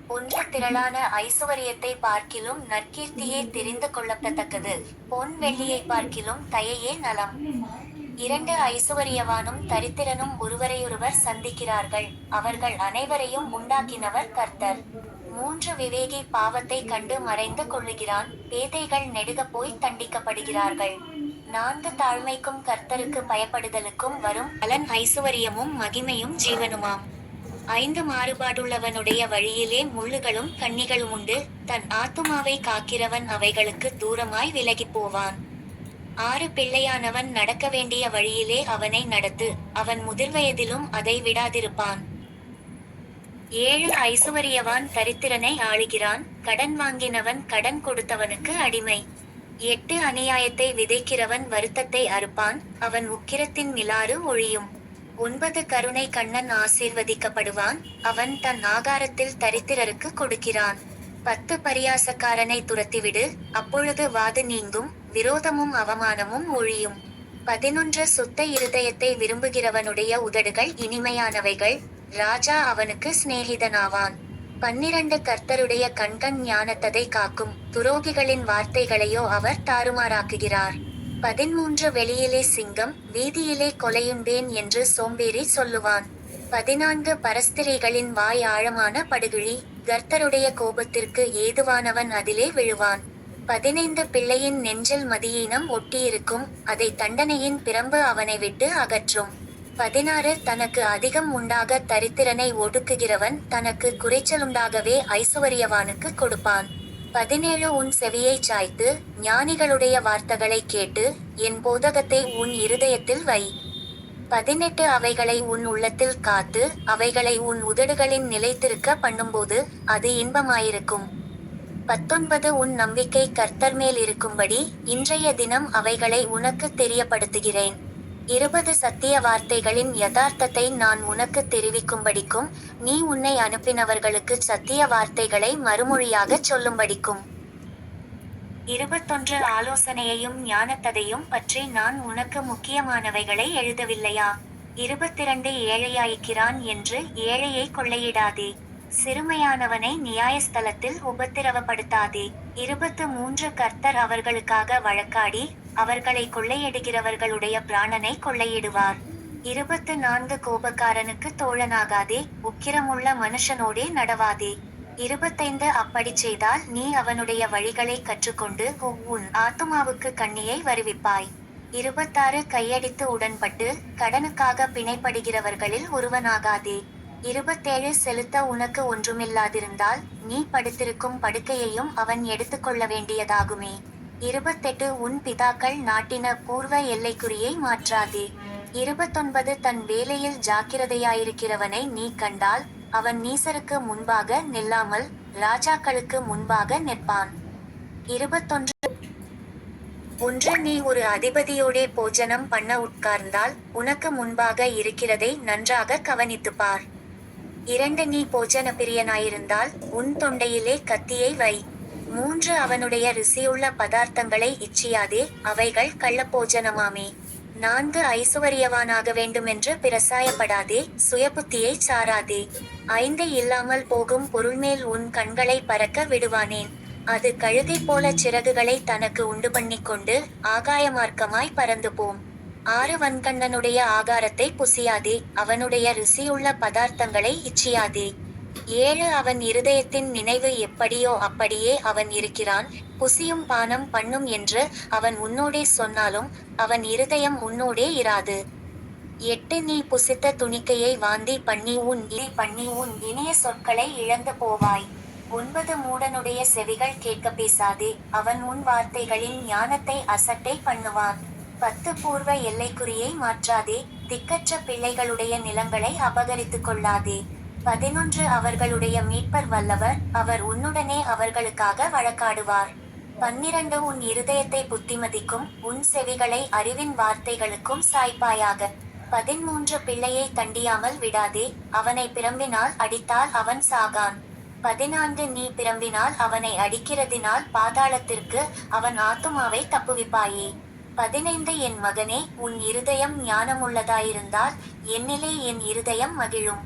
ஒன்று திரளான ஐசுவரியத்தை பார்க்கிலும் நற்கீர்த்தியே தெரிந்து கொள்ளப்படத்தக்கது. பொன் வெள்ளியை பார்க்கிலும் தயையே நலம். இரண்டு ஐசுவரியவானும் தரித்திரனும் ஒருவரையொருவர் சந்திக்கிறார்கள். அவர்கள் அனைவரையும் உண்டாக்கினவர் கர்த்தர். மூன்று விவேகி பாவத்தை கண்டு மறைந்து கொள்ளுகிறான். பேதைகள் நெடுக போய் தண்டிக்கப்படுகிறார்கள். நான்கு தாழ்மைக்கும் கர்த்தருக்கு பயப்படுதலுக்கும் வரும் பலன் ஐசுவரியமும் மகிமையும் ஜீவனுமாம். ஐந்து மாறுபாடுள்ளவனுடைய வழியிலே முள்ளுகளும் கண்ணிகளுமுண்டு. தன் ஆத்துமாவை காக்கிறவன் அவைகளுக்கு தூரமாய் விலகிப் போவான். ஆறு பிள்ளையானவன் நடக்க வேண்டிய வழியிலே அவனை நடத்து. அவன் முதிர்வயதிலும் அதை விடாதிருப்பான். ஏழு ஐசுவரியவான் தரித்திரனை ஆளுகிறான். கடன் வாங்கினவன் கடன் கொடுத்தவனுக்கு அடிமை. எட்டு அநியாயத்தை விதைக்கிறவன் வருத்தத்தை அறுப்பான். அவன் உக்கிரத்தின் மிலாறு ஒழியும். ஒன்பது கருணை கண்ணன் ஆசீர்வதிக்கப்படுவான். அவன் தன் ஆகாரத்தில் தரித்திரருக்கு கொடுக்கிறான். பத்து பரியாசக்காரனை துரத்திவிடு, அப்பொழுது வாது நீங்கும், விரோதமும் அவமானமும் ஒழியும். 11 சுத்த இருதயத்தை விரும்புகிறவனுடைய உதடுகள் இனிமையானவைகள், ராஜா அவனுக்கு சிநேகிதனாவான். 12 கர்த்தருடைய கண்கண் ஞானத்ததை காக்கும், துரோகிகளின் வார்த்தைகளையோ அவர் தாறுமாறாக்குகிறார். 13 வெளியிலே சிங்கம், வீதியிலே கொலையுண்டேன் என்று சோம்பேறி சொல்லுவான். 14 பரஸ்திரிகளின் வாய் ஆழமான படுகுழி, கர்த்தருடைய கோபத்திற்கு ஏதுவானவன் அதிலே விழுவான். 15 பிள்ளையின் நெஞ்சில் மதியீனம் ஒட்டியிருக்கும், அதை தண்டனையின் பிரம்பு அவனை விட்டு அகற்றும். 16 தனக்கு அதிகம் உண்டாக தரித்திரனை ஒடுக்குகிறவன் தனக்கு குறைச்சலுண்டாகவே ஐசுவரியவானுக்கு கொடுப்பான். 17 உன் செவியைச் சாய்த்து ஞானிகளுடைய வார்த்தைகளை கேட்டு என் போதகத்தை உன் இருதயத்தில் வை. 18 அவைகளை உன் உள்ளத்தில் காத்து அவைகளை உன் உதடுகளின் நிலைத்திருக்க பண்ணும்போது அது இன்பமாயிருக்கும். 19 உன் நம்பிக்கை கர்த்தர் மேல் இருக்கும்படி இன்றைய தினம் அவைகளை உனக்கு தெரியப்படுத்துகிறேன். 20 சத்திய வார்த்தைகளின் யதார்த்தத்தை நான் உனக்கு தெரிவிக்கும்படிக்கும் நீ உன்னை அனுப்பினவர்களுக்கு சத்திய வார்த்தைகளை மறுமொழியாகச் சொல்லும்படிக்கும். 21 ஆலோசனையையும் ஞானத்ததையும் பற்றி நான் உனக்கு முக்கியமானவைகளை எழுதவில்லையா? 22 ஏழையாய்க்கிறான் என்று ஏழையை கொள்ளையிடாதே. சிறுமையானவனை நியாயஸ்தலத்தில் உபத்திரவப்படுத்தாதே. 23 கர்த்தர் அவர்களுக்காக வழக்காடி அவர்களை கொள்ளையிடுகிறவர்களுடைய பிராணனை கொள்ளையிடுவார். 24 கோபக்காரனுக்கு தோழனாகாதே, உக்கிரமுள்ள மனுஷனோடே நடவாதே. 25 அப்படி செய்தால் நீ அவனுடைய வழிகளை கற்றுக்கொண்டு உன் ஆத்துமாவுக்கு கண்ணியை வருவிப்பாய். 26 கையடித்து உடன்பட்டு கடனுக்காக பிணைப்படுகிறவர்களில் ஒருவனாகாதே. 27 செலுத்த உனக்கு ஒன்றுமில்லாதிருந்தால் நீ படுத்திருக்கும் படுக்கையையும் அவன் எடுத்துக்கொள்ள வேண்டியதாகுமே. 28 உன் பிதாக்கள் நாட்டின பூர்வ எல்லைக்குறியை மாற்றாதே. 29 தன் வேலையில் ஜாக்கிரதையாயிருக்கிறவனை நீ கண்டால் அவன் நீசருக்கு முன்பாக நில்லாமல் ராஜாக்களுக்கு முன்பாக நிற்பான். 21 ஒன்று நீ ஒரு அதிபதியோடே போஜனம் பண்ண உட்கார்ந்தால் உனக்கு முன்பாக இருக்கிறதை நன்றாக கவனித்துப்பார். 2 நீ போஜன பிரியனாயிருந்தால் உன் தொண்டையிலே கத்தியை வை. 3 அவனுடைய ருசியுள்ள பதார்த்தங்களை இச்சியாதே, அவைகள் கள்ளப்போஜனமாமே. 4 ஐசுவரியவானாக வேண்டுமென்று பிரசாயப்படாதே, சுயபுத்தியை சாராதே. 5 இல்லாமல் போகும் பொருள்மேல் உன் கண்களை பறக்க விடுவானேன்? அது கழுகை போல சிறகுகளை தனக்கு உண்டு பண்ணிக்கொண்டு ஆகாயமார்க்கமாய் பறந்து போம். 6 வன்கண்ணனுடைய ஆகாரத்தை புசியாதே, அவனுடைய ருசியுள்ள பதார்த்தங்களை இச்சியாதே. 7 அவன் இருதயத்தின் நினைவு எப்படியோ அப்படியே அவன் இருக்கிறான், புசியும் பானம் பண்ணும் என்று அவன் உன்னோடே சொன்னாலும் அவன் இருதயம் உன்னோடே இராது. 8 நீ புசித்த துணிக்கையை வாந்தி பண்ணி உன் இனிய சொற்களை இழந்து போவாய். 9 மூடனுடைய செவிகள் கேட்க பேசாதே, அவன் உன் வார்த்தைகளின் ஞானத்தை அசட்டை பண்ணுவான். 10 பூர்வ எல்லைக்குறியை மாற்றாதே, திக்கற்ற பிள்ளைகளுடைய நிலங்களை அபகரித்துக் கொள்ளாதே. 11 அவர்களுடைய மீட்பர் வல்லவர், அவர் உன்னுடனே அவர்களுக்காக வழக்காடுவார். 12 உன் இருதயத்தை புத்திமதிக்கும் உன் செவிகளை அறிவின் வார்த்தைகளுக்கும் சாய்ப்பாயாக. 13 பிள்ளையை தண்டியாமல் விடாதே, அவனை பிரம்பினால் அடித்தால் அவன் சாகான். 14 நீ பிரம்பினால் அவனை அடிக்கிறதினால் பாதாளத்திற்கு அவன் ஆத்துமாவை தப்புவிப்பாயே. 15 என் மகனே, உன் இருதயம் ஞானமுள்ளதாயிருந்தால் என்னிலே என் இருதயம் மகிழும்.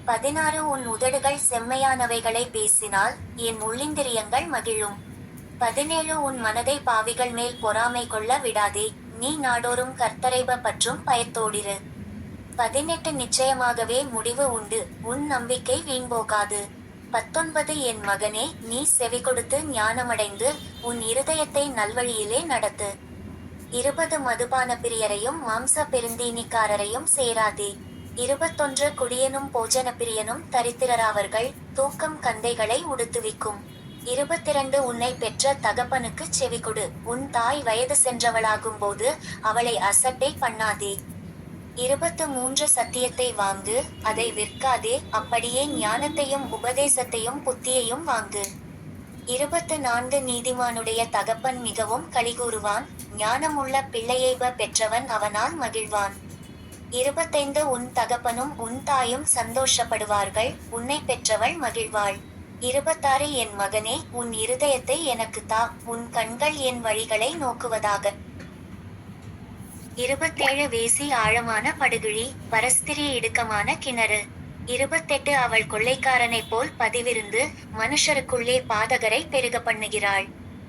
16 உன் உதடுகள் செம்மையானவைகளை பேசினால் என் உள்ளிந்திரியங்கள் மகிழும். 17 உன் மனதை பாவிகள் மேல் பொறாமை கொள்ள விடாதே, நீ நாடோறும் கர்த்தரைப பற்றும் பயத்தோடிரு. 18 நிச்சயமாகவே முடிவு உண்டு, உன் நம்பிக்கை வீண்போகாது. 19 என் மகனே, நீ செவிகொடுத்து ஞானமடைந்து உன் இருதயத்தை நல்வழியிலே நடத்து. 20 மதுபான பிரியரையும் மாம்ச பெருந்தீனிக்காரரையும் சேராதே. 21 குடியனும் போஜன பிரியனும் தரித்திரராவர்கள், தூக்கம் கந்தைகளை உடுத்துவிக்கும். 22 உன்னை பெற்ற தகப்பனுக்குச் செவிகொடு, உன் தாய் வயது சென்றவளாகும்போது அவளை அசட்டை பண்ணாதே. 23 சத்தியத்தை வாங்கு, அதை விற்காதே, அப்படியே ஞானத்தையும் உபதேசத்தையும் புத்தியையும் வாங்கு. 24 நீதிமானுடைய தகப்பன் மிகவும் களிகூறுவான், ஞானமுள்ள பிள்ளையைப பெற்றவன் அவனால் மகிழ்வான். 25 உன் தகப்பனும் உன் தாயும் சந்தோஷப்படுவார்கள், உன்னை பெற்றவள் மகிழ்வாள். 26 என் மகனே, உன் இருதயத்தை எனக்கு தா, உன் கண்கள் என் வழிகளை நோக்குவதாக. 27 வேசி ஆழமான படுகுழி, பரஸ்திரி இடுக்கமான கிணறு. 28 அவள் கொள்ளைக்காரனைப் போல் பதிவிருந்து மனுஷருக்குள்ளே பாதகரை பெருக பண்ணுகிறாள்.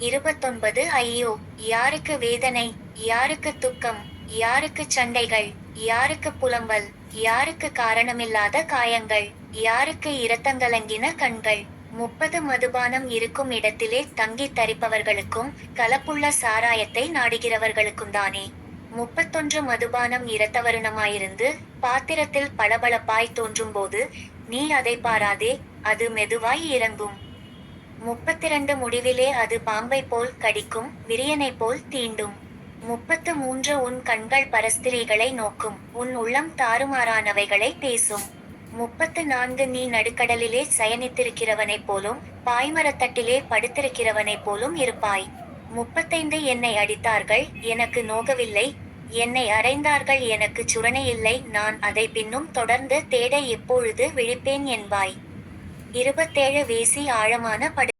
29 ஐயோ, யாருக்கு வேதனை, யாருக்கு துக்கம், யாருக்கு சண்டைகள், யாருக்கு புலம்பல், யாருக்கு காரணமில்லாத காயங்கள், யாருக்கு இரத்தங்கலங்கின கண்கள். 30 மதுபானம் இருக்கும் இடத்திலே தங்கி தரிப்பவர்களுக்கும் கலப்புள்ள சாராயத்தை நாடுகிறவர்களுக்கும்தானே. 31 மதுபானம் இரத்தவருணமாயிருந்து பாத்திரத்தில் பளபளப்பாய் தோன்றும்போது நீ அதை பாராதே, அது மெதுவாய் இறங்கும். 32 முடிவிலே அது பாம்பை போல் கடிக்கும், விரியனை போல் தீண்டும். 33 உன் கண்கள் பரஸ்திரீகளை நோக்கும், உன் உள்ளம் தாறுமாறானவைகளை பேசும். 34 நீ நடுக்கடலிலே சயனித்திருக்கிறவனைப் போலும் பாய்மரத்தட்டிலே படுத்திருக்கிறவனைப் போலும் இருப்பாய். 35 என்னை அடித்தார்கள், எனக்கு நோகவில்லை, என்னை அறைந்தார்கள், எனக்கு சுரணையில்லை, நான் அதை பின்னும் தொடர்ந்து தேட எப்பொழுது விழிப்பேன் என்பாய். 27 வேசி ஆழமான